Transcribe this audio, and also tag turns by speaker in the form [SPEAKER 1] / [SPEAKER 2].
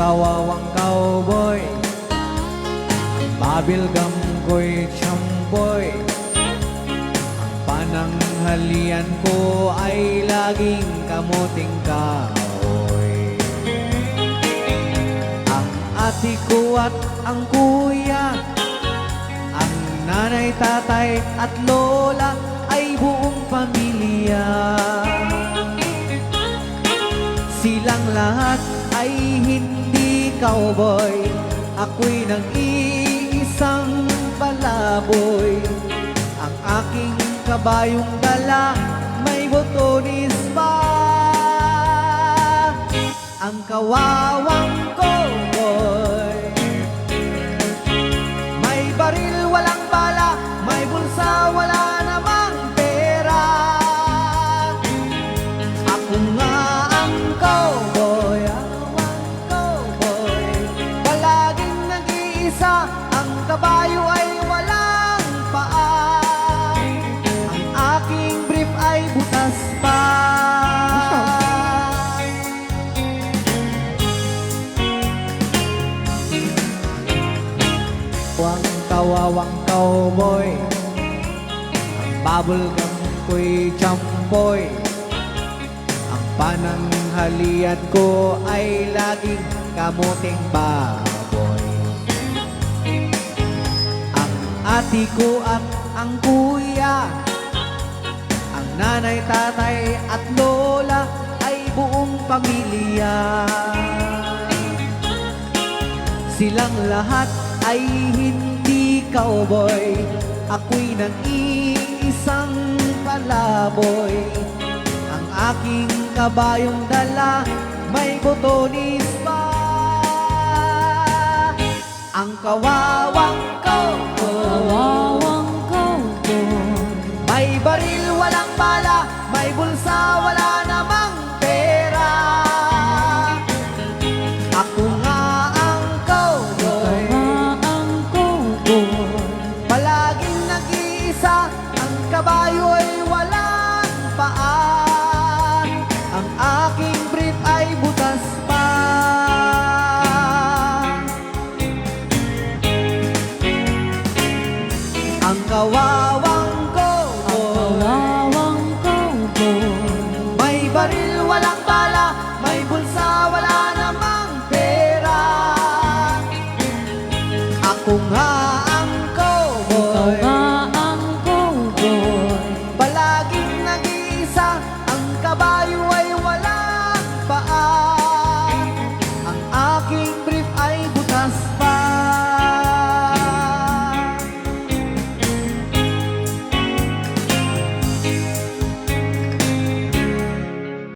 [SPEAKER 1] kawawang cowboy, ang bubblegum ko'y tsamboy, ang pananghalian ko ay laging kamuting kahoy. Ang ate ko at ang kuya, ang nanay, tatay at lola ay buong pamilya. Silang lahat ay hindi cowboy, ako'y nag-iisang palaboy. Ang aking kabayong dala may botones pa. Ang kawawang cowboy, may baril walang bala, may bulsa wala namang pera. Ako nga ang cowboy, palaging nag-iisa, ang kabayo ay walang paa, ang aking brief ay butas pa. Ang kawawang cowboy, ang bubblegum ko'y tsampoy, ang pananghalian ko ay laging kamuting baboy. Ang ate ko at ang kuya, ang nanay, tatay at lola ay buong pamilya. Silang lahat ay hindi cowboy, ako'y nag-iisang palaboy. Ang aking kabayong dala may botones pa. Ang kawawa